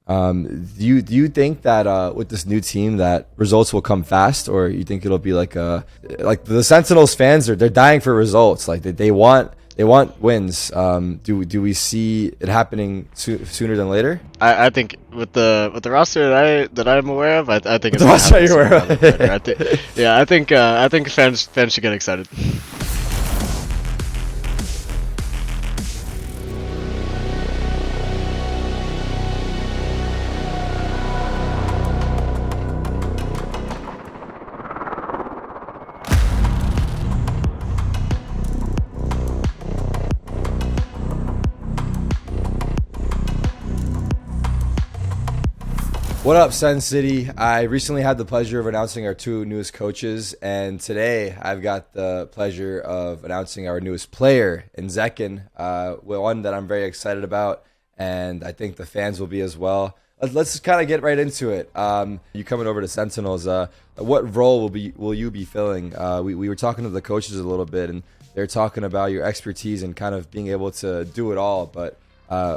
Do you think that with this new team that results will come fast, or you think it'll be like the Sentinels fans they're dying for results, like they want wins. Do we see it happening sooner than later? I think with the roster that I'm aware of, I think it's The gonna roster happen you're sooner aware rather than later. of. Yeah, I think fans should get excited. What up, Sen City? I recently had the pleasure of announcing our two newest coaches, and today I've got the pleasure of announcing our newest player in Zekken, one that I'm very excited about, and I think the fans will be as well. Let's just kind of get right into it. You coming over to Sentinels, what role will you be filling? We were talking to the coaches a little bit, and they're talking about your expertise and kind of being able to do it all, but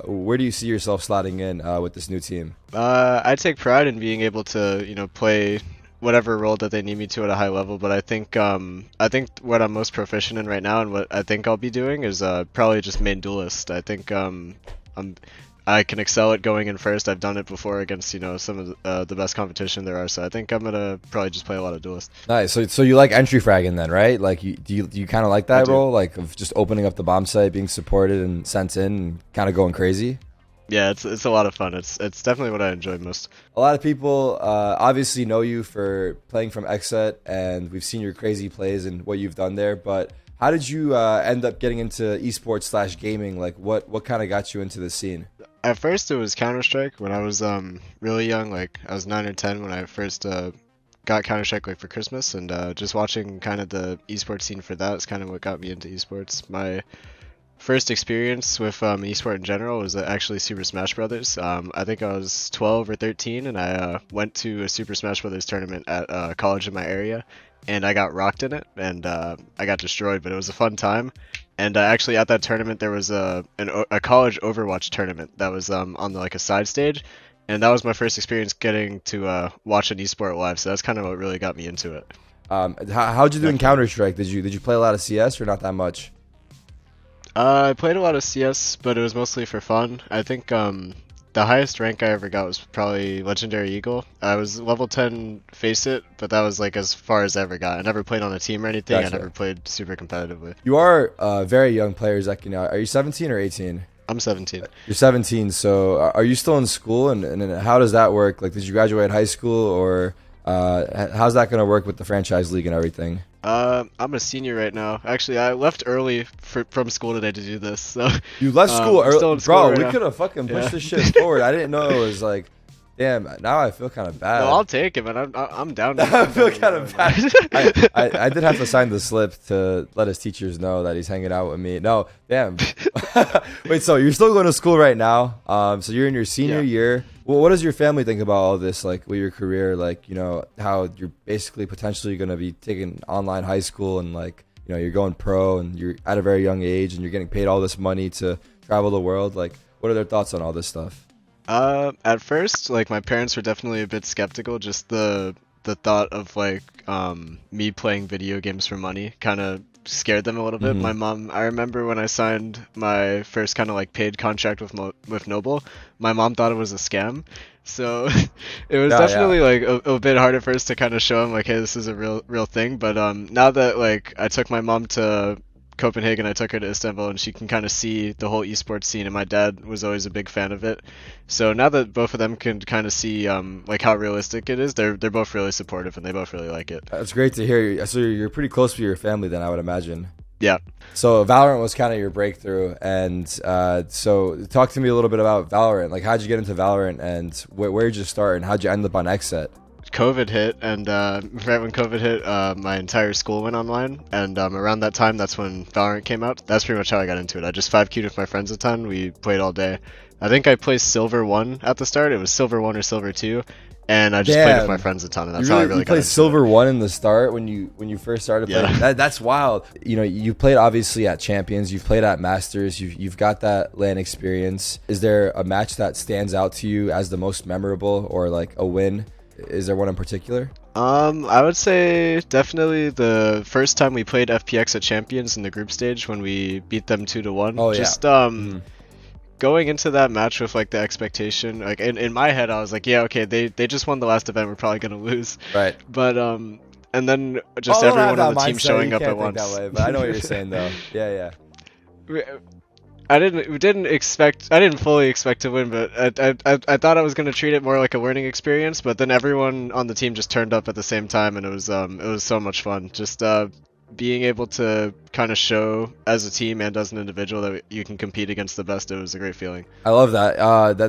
where do you see yourself slotting in with this new team? I take pride in being able to, play whatever role that they need me to at a high level. But I think what I'm most proficient in right now, and what I think I'll be doing, is probably just main duelist. I think I can excel at going in first. I've done it before against, some of the best competition there are. So I think I'm gonna probably just play a lot of duelist. Nice. So you like entry fragging then, right? Like do you kind of like that role, like of just opening up the bomb site, being supported and sent in, and kind of going crazy? Yeah, it's a lot of fun. It's definitely what I enjoy most. A lot of people obviously know you for playing from Xset, and we've seen your crazy plays and what you've done there. But how did you end up getting into esports slash gaming? Like what kind of got you into the scene? At first, it was Counter-Strike when I was really young. Like I was 9 or 10 when I first got Counter-Strike like for Christmas, and just watching kind of the esports scene for that is kind of what got me into esports. My first experience with esport in general was actually Super Smash Brothers. I think I was 12 or 13, and I went to a Super Smash Brothers tournament at a college in my area, and I got rocked in it, and I got destroyed, but it was a fun time. And actually, at that tournament, there was a college Overwatch tournament that was on like a side stage, and that was my first experience getting to watch an esport live. So that's kind of what really got me into it. How'd you do in Counter Strike? Did you play a lot of CS or not that much? I played a lot of CS, but it was mostly for fun. I think the highest rank I ever got was probably Legendary Eagle. I was level 10 Face It, but that was like as far as I ever got. I never played on a team or anything. Gotcha. I never played super competitively. You are very young players. Like, are you 17 or 18? I'm 17. You're 17. So are you still in school? And how does that work? Like, did you graduate high school, or how's that going to work with the franchise league and everything? I'm a senior right now. Actually, I left early from school today to do this. So You left school I'm still early, in school bro. right We now. could have fucking pushed Yeah. this shit forward. I didn't know it was like, damn. Now I feel kind of bad. No, I'll take it, man. I'm down. I feel to kind of bad. I did have to sign the slip to let his teachers know that he's hanging out with me. No, damn. Wait, so you're still going to school right now? So you're in your senior year. Well, what does your family think about all this? Like with your career, like how you're basically potentially going to be taking online high school, and like you're going pro, and you're at a very young age, and you're getting paid all this money to travel the world. Like, what are their thoughts on all this stuff? At first, like my parents were definitely a bit skeptical. Just the thought of like me playing video games for money kind of scared them a little bit. Mhm. My mom, I remember when I signed my first kind of like paid contract with Noble, my mom thought it was a scam. So it was Yeah, definitely like a bit hard at first to kind of show them like, hey, this is a real thing. But now that like I took my mom to Copenhagen, I took her to Istanbul, and she can kind of see the whole esports scene, and my dad was always a big fan of it. So now that both of them can kind of see like how realistic it is, they're both really supportive, and they both really like it. That's great to hear. So you're pretty close with your family then, I would imagine. Yeah. So Valorant was kind of your breakthrough, and so talk to me a little bit about Valorant. Like, how'd you get into Valorant, and where'd you start, and how'd you end up on Xset? COVID hit, and right when COVID hit, my entire school went online, and around that time, that's when Valorant came out. That's pretty much how I got into it. I just 5Q'd with my friends a ton. We played all day. I think I placed Silver 1 at the start. It was Silver 1 or Silver 2. And I just played with my Damn. friends a ton, and You that's how I really really you got played into Silver it. 1 in the start when you first started playing. Yeah. That's wild. You know, you played obviously at Champions, you've played at Masters, you've got that LAN experience. Is there a match that stands out to you as the most memorable, or like a win? Is there one in particular? I would say definitely the first time we played FPX at Champions in the group stage when we beat them 2-1. Oh yeah. Just Mhm. going into that match with like the expectation, like in my head I was like, yeah, okay, they just won the last event, we're probably gonna lose. Right. But and then just Oh, I don't have everyone on that the team mindset. showing You up can't at think that once. way, but I know what you're saying though. Yeah, We- I didn't fully expect to win, but I thought I was gonna treat it more like a learning experience. But then everyone on the team just turned up at the same time, and it was so much fun. Just being able to kind of show as a team and as an individual that you can compete against the best. It was a great feeling. I love that.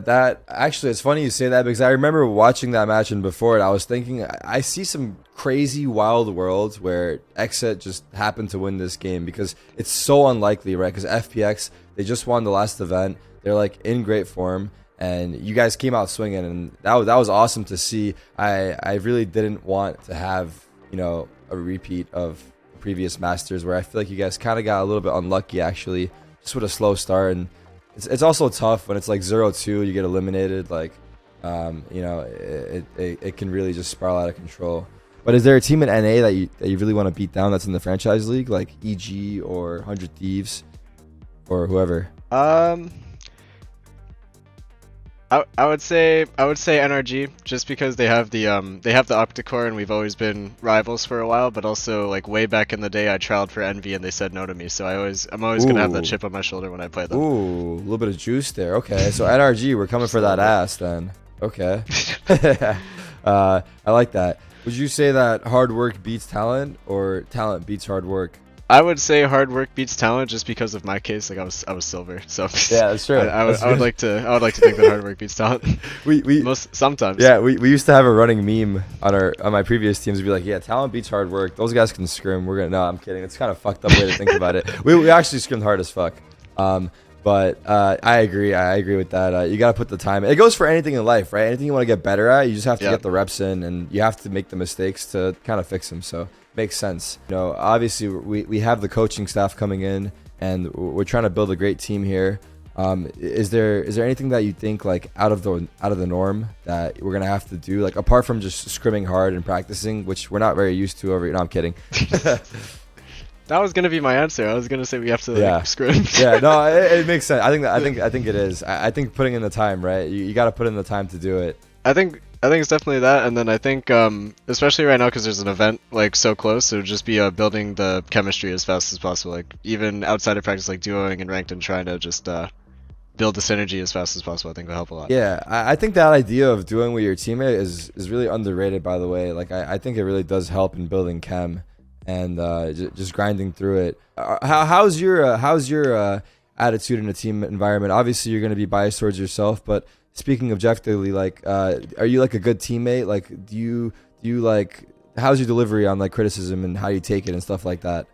That actually, it's funny you say that because I remember watching that match, and before it, I was thinking I see some crazy wild worlds where Exit just happened to win this game because it's so unlikely, right? Because FPX, they just won the last event. They're like in great form, and you guys came out swinging, and that was awesome to see. I really didn't want to have, you know, a repeat of the previous Masters where I feel like you guys kind of got a little bit unlucky actually, just with a slow start. And it's also tough when it's like 0-2, you get eliminated. Like, you know, it can really just spiral out of control. But is there a team in NA that you really want to beat down that's in the franchise league, like EG or 100 Thieves or whoever? I would say NRG just because they have the Octacore and we've always been rivals for a while, but also like way back in the day I trialed for Envy and they said no to me, so I'm always gonna have that Ooh. chip on my shoulder when I play them. Ooh, a little bit of juice there. Okay, so NRG, we're coming for that ass then. Okay. I like that. Would you say that hard work beats talent or talent beats hard work? I would say hard work beats talent just because of my case. Like I was silver, so Yeah, that's true. I would like to think that hard work beats talent. we Sometimes. Yeah, we used to have a running meme on my previous teams. We'd be like, yeah, talent beats hard work. Those guys can scrim. No, I'm kidding. It's kind of fucked up way to think about it. We actually scrimmed hard as fuck. But I agree with that. You got to put the time. It goes for anything in life, right? Anything you want to get better at, you just have to get the reps in, and you have to make the mistakes to kind of fix them. So makes sense. You know, obviously we have the coaching staff coming in, and we're trying to build a great team here. Is there anything that you think like out of the norm that we're gonna have to do, like apart from just scrimming hard and practicing, which we're not very used to over? No, I'm kidding. That was gonna be my answer. I was gonna say we have to scrim. Yeah, no, it makes sense. I think it is. I think putting in the time, right? You got to put in the time to do it. I think it's definitely that, and then I think especially right now because there's an event like so close, it would just be building the chemistry as fast as possible. Like even outside of practice, like duoing and ranked, and trying to just build the synergy as fast as possible. I think will help a lot. Yeah, I think that idea of doing with your teammate is really underrated. By the way, like I think it really does help in building chem and just grinding through it. How's your attitude in a team environment? Obviously, you're going to be biased towards yourself, but speaking objectively, like, are you like a good teammate? Like, do you like, how's your delivery on like criticism and how you take it and stuff like that?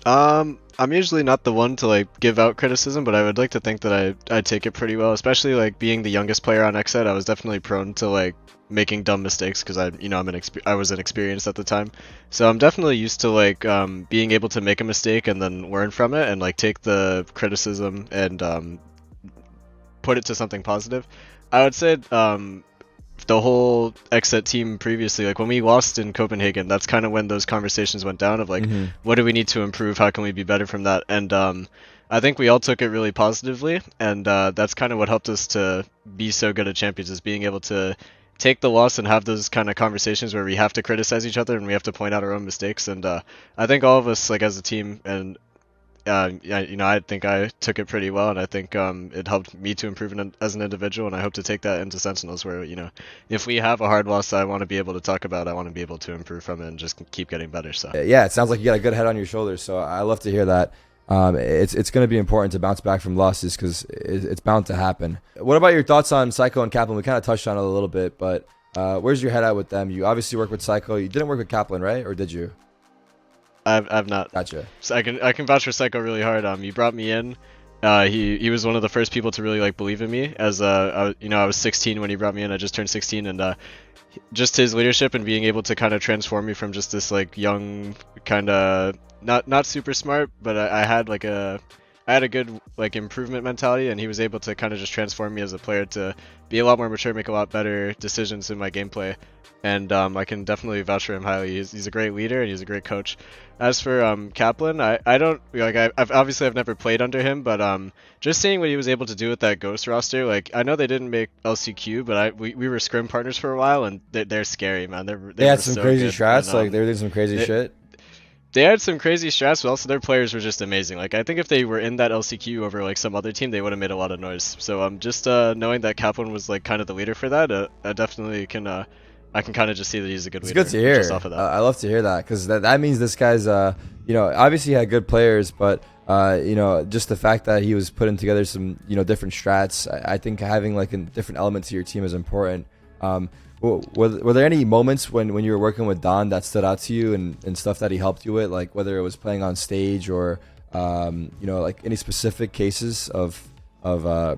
I'm usually not the one to like give out criticism, but I would like to think that I take it pretty well. Especially like being the youngest player on Xset, I was definitely prone to like making dumb mistakes because I was inexperienced at the time. So I'm definitely used to like being able to make a mistake and then learn from it and like take the criticism and put it to something positive. I would say the whole Xset team previously, like when we lost in Copenhagen, that's kind of when those conversations went down of like, what do we need to improve? How can we be better from that? And I think we all took it really positively, and that's kind of what helped us to be so good at Champions, is being able to take the loss and have those kind of conversations where we have to criticize each other and we have to point out our own mistakes. And I think all of us, like as a team, and I think I took it pretty well, and I think it helped me to improve as an individual, and I hope to take that into Sentinels where, if we have a hard loss I want to be able to talk about, I want to be able to improve from it and just keep getting better. So yeah, it sounds like you got a good head on your shoulders, so I love to hear that. It's going to be important to bounce back from losses because it's bound to happen. What about your thoughts on Psycho and Kaplan? We kind of touched on it a little bit, but where's your head at with them? You obviously work with Psycho. You didn't work with Kaplan, right? Or did you? I've not. Gotcha. So I can vouch for Psycho really hard. You brought me in, He was one of the first people to really like believe in me. As I was 16 when he brought me in. I just turned 16, and just his leadership and being able to kind of transform me from just this like young kind of not super smart, but I had a good like improvement mentality, and he was able to kind of just transform me as a player to be a lot more mature, make a lot better decisions in my gameplay. And I can definitely vouch for him highly. He's a great leader and he's a great coach. As for Kaplan, I don't like I've never played under him, but just seeing what he was able to do with that Ghost roster, like I know they didn't make LCQ, but we were scrim partners for a while, and they're scary, man. They had some crazy strats, like they were doing some crazy shit. They had some crazy strats, but also their players were just amazing. Like I think if they were in that LCQ over like some other team, they would have made a lot of noise. So just knowing that Kaplan was like kind of the leader for that, I definitely can I can kind of just see that he's a good leader. It's good to hear. Just off of that. I love to hear that, because that means this guy's obviously he had good players, but just the fact that he was putting together some different strats. I think having like a different element to your team is important. Were there any moments when you were working with Don that stood out to you and stuff that he helped you with, like whether it was playing on stage or like any specific cases of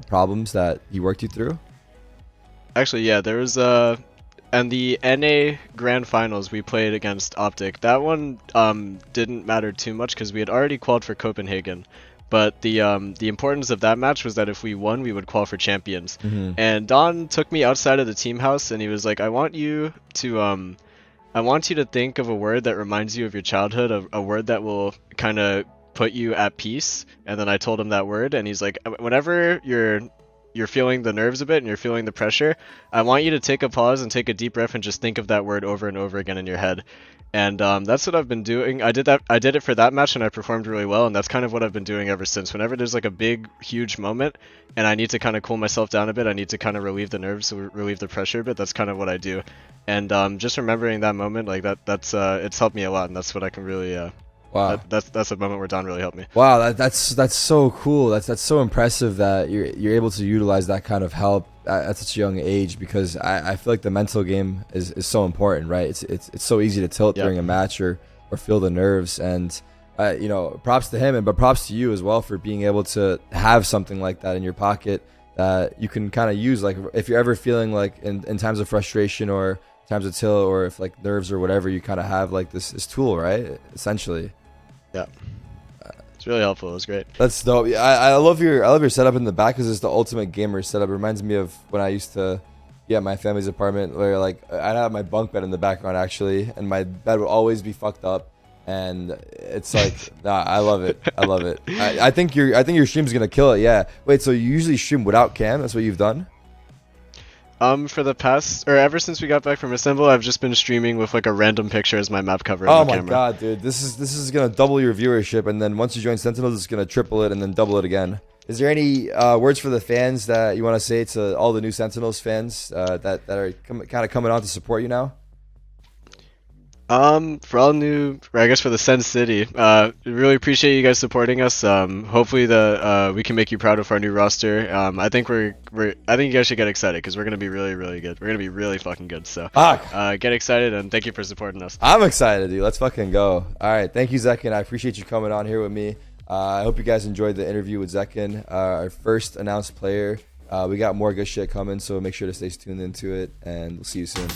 problems that he worked you through? Actually, yeah, there was and the NA Grand Finals we played against Optic. That one didn't matter too much because we had already qualified for Copenhagen. But the importance of that match was that if we won, we would qualify for champions. Mm-hmm. And Don took me outside of the team house, and he was like, I want you to think of a word that reminds you of your childhood, a word that will kind of put you at peace. And then I told him that word, and he's like, whenever you're feeling the nerves a bit and you're feeling the pressure, I want you to take a pause and take a deep breath and just think of that word over and over again in your head. And that's what I've been doing. I did it for that match, and I performed really well, and that's kind of what I've been doing ever since. Whenever there's like a big, huge moment, and I need to kind of cool myself down a bit, I need to kind of relieve the nerves, relieve the pressure a bit, that's kind of what I do. And just remembering that moment, like that's it's helped me a lot, and that's what I can really wow. That's a moment where Don really helped me. Wow, that's so cool. That's so impressive that you're able to utilize that kind of help at such a young age, because I feel like the mental game is so important, right? It's so easy to tilt during a match or feel the nerves, and props to him, but props to you as well for being able to have something like that in your pocket that you can kind of use, like if you're ever feeling like in times of frustration or times of tilt, or if like nerves or whatever, you kind of have like this tool, right? Essentially. Yeah. It's really helpful. It was great. That's dope. Yeah, I love your setup in the back, because it's the ultimate gamer setup. It reminds me of when I used to be at my family's apartment, where like I'd have my bunk bed in the background actually, and my bed would always be fucked up. And it's like, I love it. I love it. I think your stream's gonna kill it. Yeah. Wait, so you usually stream without cam? That's what you've done? For the past, or ever since we got back from Assemble, I've just been streaming with like a random picture as my map cover. Oh my god, dude, this is gonna double your viewership, and then once you join Sentinels, it's gonna triple it and then double it again. Is there any words for the fans that you want to say to all the new Sentinels fans that are kind of coming on to support you now? For all new, or I guess for the SEN City, really appreciate you guys supporting us. Hopefully we can make you proud of our new roster. I think I think you guys should get excited, because we're gonna be really, really good. We're gonna be really fucking good. So get excited, and thank you for supporting us. I'm excited, dude. Let's fucking go. All right, thank you, Zekken. I appreciate you coming on here with me. I hope you guys enjoyed the interview with Zekken, our first announced player. We got more good shit coming, so make sure to stay tuned into it, and we'll see you soon.